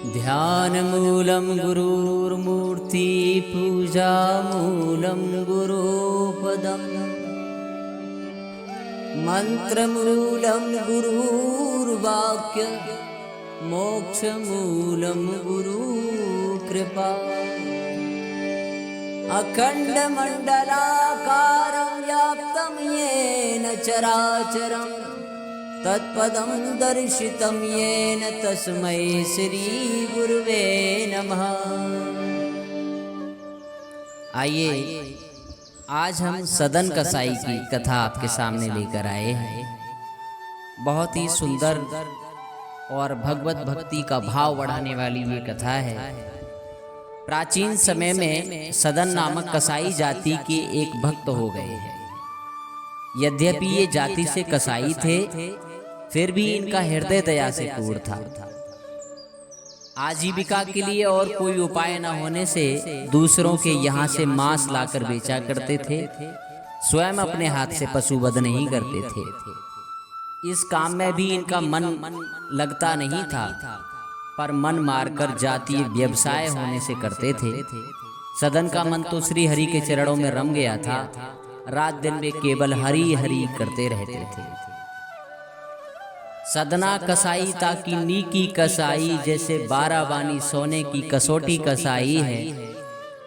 ध्यानमूलं गुरुर्मूर्ति पूजामूलं गुरुपदम् मन्त्रमूलं गुरुर्वाक्य मोक्षमूलं गुरुकृपा अखण्डमण्डलाकारं व्याप्तं येन चराचरं तत्पदं दर्शितं येन तस्मै श्री गुरुवे नमः। आइए आज हम सदन कसाई की कथा आपके सामने लेकर आए हैं। बहुत ही सुंदर और भगवत भक्ति का भाव बढ़ाने वाली ये कथा है। प्राचीन समय में सदन नामक कसाई जाति के एक भक्त हो गए हैं। यद्यपि ये जाति से कसाई थे, फिर भी इनका हृदय दया से पूर्ण था। आजीविका के लिए और कोई उपाय न होने से दूसरों के यहाँ से मांस लाकर बेचा करते थे। स्वयं अपने हाथ से पशुवध नहीं करते थे। इस काम में भी इनका मन लगता नहीं था, पर मन मारकर जातीय व्यवसाय होने से करते थे। सदन का मन तो श्री हरि के चरणों में रम गया था। रात दिन वे केवल हरि हरि करते रहते थे। सदना कसाई ताकि नीकी कसाई, जैसे 12 बानी सोने की कसौटी कसाई है।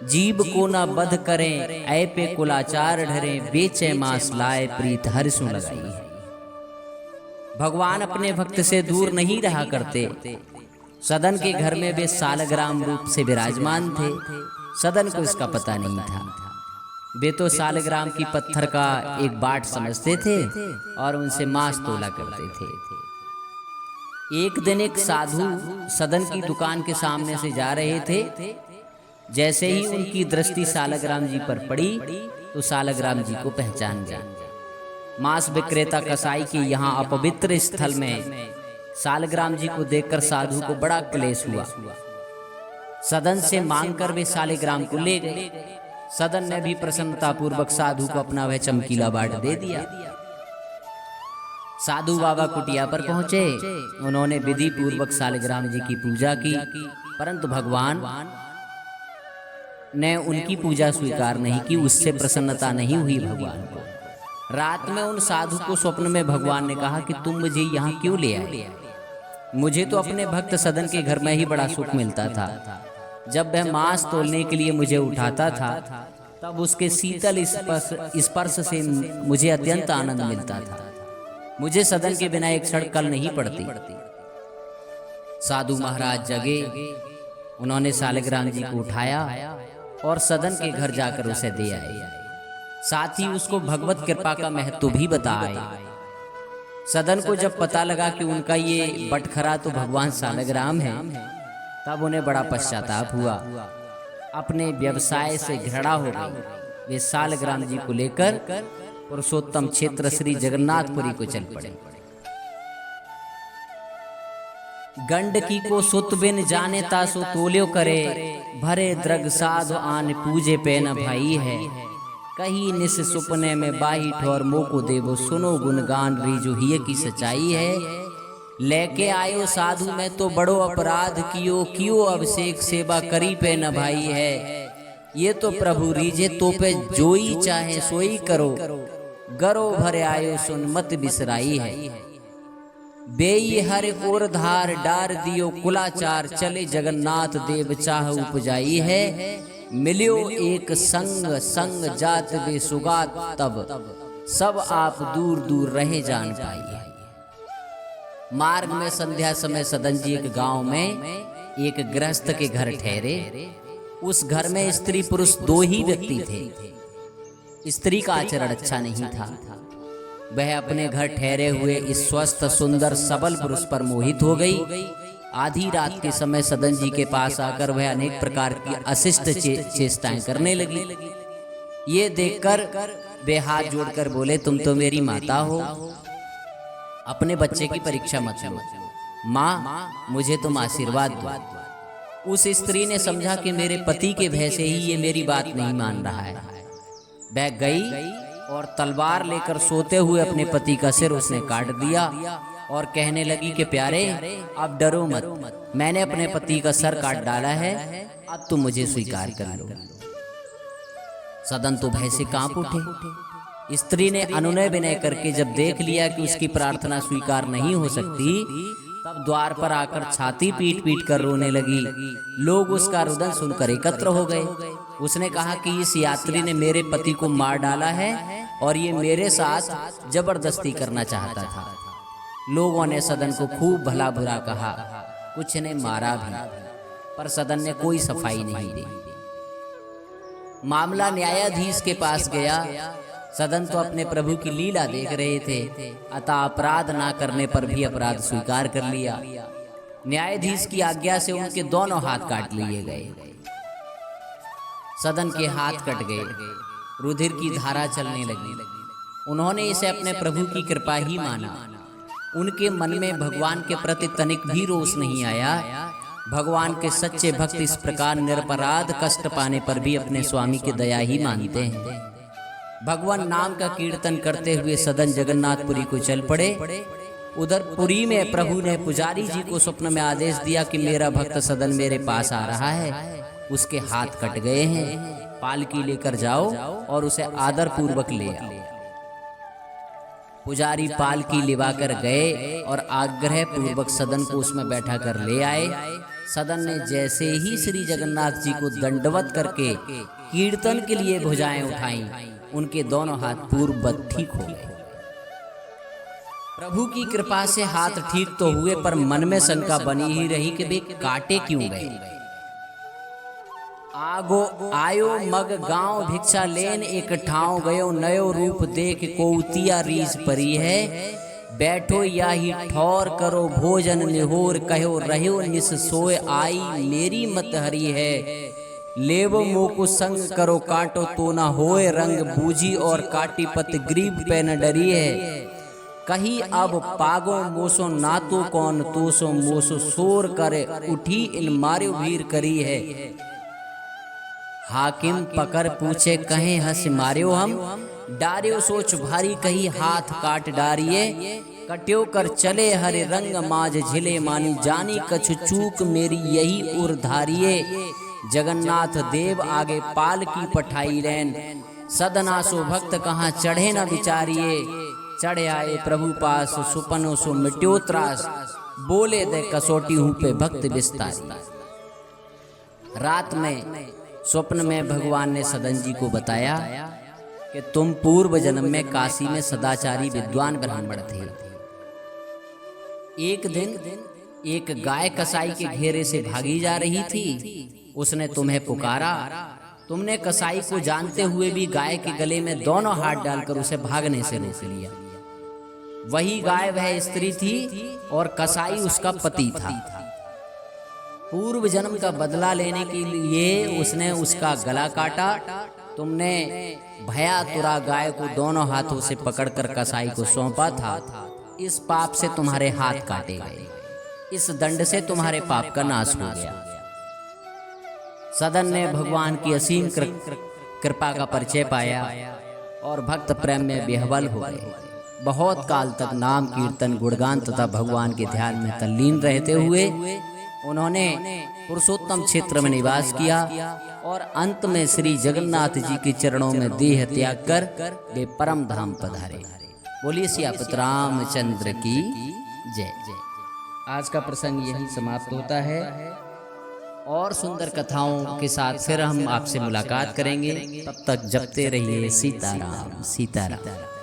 जीव को न बध करें, ऐ पे कुलाचार ढरे, बेचे मांस लाए प्रीत हरि सुन लगाई है। भगवान अपने भक्त से दूर नहीं रहा करते। सदन के घर में वे सालग्राम रूप से विराजमान थे। सदन को इसका पता नहीं था। वे तो सालग्राम की पत्थर का एक बाट समझते थे और उनसे मांस तोला करते थे। एक दिन एक साधु सदन की दुकान के सामने से जा रहे थे। जैसे ही उनकी दृष्टि सालग्राम जी पर पड़ी तो सालग्राम जी को पहचान गए। मांस विक्रेता कसाई के यहाँ अपवित्र स्थल में सालग्राम जी को देखकर साधु को बड़ा क्लेश हुआ। सदन से मांगकर वे सालग्राम को ले गए। सदन ने भी प्रसन्नता पूर्वक साधु को अपना वह चमकीला बाट दे दिया। साधु बाबा कुटिया पर पहुंचे। उन्होंने विधि पूर्वक सालग्राम जी की पूजा की, परंतु भगवान ने उनकी पूजा स्वीकार नहीं की। उससे प्रसन्नता नहीं हुई भगवान को। रात में उन साधु को स्वप्न में भगवान ने कहा कि तुम मुझे यहाँ क्यों ले आए? मुझे तो अपने भक्त सदन के घर में ही बड़ा सुख मिलता था। जब वह मांस तोलने के लिए मुझे उठाता था, तब उसके शीतल स्पर्श से मुझे अत्यंत आनंद मिलता था। मुझे सदन के बिना एक क्षण कल नहीं पड़ती। साधु महाराज जगे। उन्होंने सालग्राम जी को उठाया और सदन के घर जाकर उसे दे आए। साथ ही उसको भगवत कृपा का महत्व भी बताए। सदन को जब पता लगा कि उनका ये बटखरा तो भगवान सालग्राम है, तब उन्हें बड़ा पश्चाताप हुआ। अपने व्यवसाय से घृणा हो गई। वे सालग्राम जी को लेकर पुरुषोत्तम क्षेत्र श्री जगन्नाथपुरी को चल पड़े। गंडकी को सुत बिन जाने तासो तोल्यो करे, भरे द्रग साधु आन पूजे पे न भाई है। कहीं निस सुपने में बाही ठोर मोको देवो, सुनो गुणगान रीजो हिय की सच्चाई है। लेके आयो साधु में तो बड़ो अपराध कियो अभिषेक सेवा करी पे न भाई है। ये तो प्रभु रीजे तो पे जोई चाहे सोई करो, गरो भरे आयो सुन मत बिसराई है। बेई हर ओर धार डार दियो कुलाचार, चले जगन्नाथ देव चाह उपजाई है। मिलियो एक संग संग जात वे सुगात, तब सब आप दूर दूर रहे जान पाई है। मार्ग में संध्या समय सदन जी एक गांव में एक गृहस्थ के घर ठहरे। उस घर में स्त्री पुरुष 2 ही व्यक्ति थे। स्त्री का आचरण अच्छा नहीं था। वह अपने घर ठहरे हुए इस स्वस्थ सुंदर सबल पुरुष पर मोहित हो गई। आधी रात के समय सदन जी के पास आकर वह अनेक प्रकार की अशिष्ट चेष्टाएं करने लगी। ये देखकर वे हाथ जोड़कर बोले, तुम तो मेरी माता हो, अपने बच्चे की परीक्षा मत लो। माँ, मुझे तुम आशीर्वाद दो। उस स्त्री ने समझा कि मेरे पति के भय से ही ये मेरी बात नहीं मान रहा है। वह गई और तलवार लेकर सोते हुए अपने पति का सिर उसने काट दिया। और कहने लगी कि प्यारे अब डरो मत, मैंने अपने पति का सर काट डाला है, अब तुम मुझे स्वीकार कर लो। सदन तो भय से कांप उठे। स्त्री ने अनुनय विनय करके जब देख लिया कि उसकी प्रार्थना स्वीकार नहीं हो सकती, तब द्वार पर आकर छाती पीट पीट कर रोने लगी। लोग उसका रुदन सुनकर एकत्र हो गए। उसने कहा कि इस यात्री ने मेरे पति को मार डाला है और ये मेरे साथ जबरदस्ती करना चाहता था। लोगों ने सदन को खूब भला बुरा कहा, कुछ ने मारा भी, पर सदन ने कोई सफाई नहीं दी। मामला न्यायाधीश के पास गया। सदन तो अपने प्रभु की लीला देख रहे थे, अतः अपराध ना करने पर भी अपराध स्वीकार कर लिया। न्यायाधीश की आज्ञा से उनके दोनों हाथ काट लिए गए। सदन के हाथ कट गए, रुधिर की धारा चलने लगी। उन्होंने इसे अपने प्रभु की कृपा ही माना। उनके मन में भगवान के प्रति तनिक भी रोष नहीं आया। भगवान के सच्चे भक्त इस प्रकार निरपराध कष्ट पाने पर भी अपने स्वामी की दया ही मानते हैं। भगवान नाम का कीर्तन करते हुए सदन जगन्नाथपुरी को चल पड़े। उधर पुरी में प्रभु ने पुजारी जी को स्वप्न में आदेश दिया कि मेरा भक्त सदन मेरे पास आ रहा है, उसके हाथ कट गए हैं, पालकी लेकर जाओ और उसे आदर पूर्वक ले आओ। पुजारी पालकी लिवाकर गए और आग्रह पूर्वक सदन को उसमें बैठा कर ले आए। सदन ने जैसे ही श्री जगन्नाथ जी को दंडवत करके कीर्तन के लिए भुजाएं उठाई, उनके दोनों हाथ पूर्ववत ठीक हो गए। प्रभु की कृपा से हाथ ठीक तो हुए, पर मन में शंका बनी ही रही कि वे काटे क्यों गए। आगो आयो मग गांव भिक्षा लेन, एक ठाव गयो नयो रूप देख कोतिया रीस परी है। बैठो या ही ठौर करो भोजन निहोर, कहो रहो निस सोए आई मेरी मत हरी है। लेवो मोको संग करो काटो तो ना होए रंग, बूझी और काटी पत ग्रीब पे न डरी है। कही अब पागो मोसो नातो कौन तोसो, मोसो शोर करे उठी इन मार्यो भीर करी है। हाकिम पकड़ पूछे कहे हंस मार्यो हम, डारियो सोच भारी कही हाथ काट डारिये। कट्यो कर चले हरे रंग माज झिले, मानी जानी कछु चूक मेरी यही उर धारिये। जगन्नाथ देव आगे पालकी पठाई रैन, सदना सो भक्त कहाँ चढ़े न विचारिये। चढ़े आए प्रभु पास सुपनो सो मिट्यो त्रास, बोले दे कसोटी हूँ पे भक्त विस्तारी। रात में स्वप्न में भगवान ने सदन जी को बताया कि तुम पूर्व जन्म में काशी में सदाचारी विद्वान ब्राह्मण थे। एक दिन एक गाय कसाई के घेरे से भागी जा रही थी। उसने तुम्हें पुकारा, तुमने कसाई को जानते हुए भी गाय के गले में दोनों हाथ डालकर उसे भागने से रोक लिया। वही गाय वह स्त्री थी और कसाई उसका पति था। पूर्व जन्म का बदला लेने के लिए उसने उसका गला काटा। तुमने भयातुरा गाय को दोनों हाथों से पकड़कर कसाई को सौंपा था। इस पाप से तुम्हारे हाथ काटे गए, इस दंड से तुम्हारे पाप का नाश हो गया। सदन ने भगवान की असीम कृपा का परिचय पाया और भक्त प्रेम में विह्वल हो गए। बहुत काल तक नाम कीर्तन गुणगान तथा भगवान के ध्यान में तल्लीन रहते हुए उन्होंने पुरुषोत्तम क्षेत्र में निवास किया और अंत में श्री जगन्नाथ जी के चरणों में देह त्याग कर वे परम धाम पधारे। बोलिए सियापत रामचंद्र की जय। आज का प्रसंग यहीं समाप्त होता है और सुंदर कथाओं के साथ फिर हम आपसे मुलाकात करेंगे। तब तक जपते रहिए सीताराम सीताराम।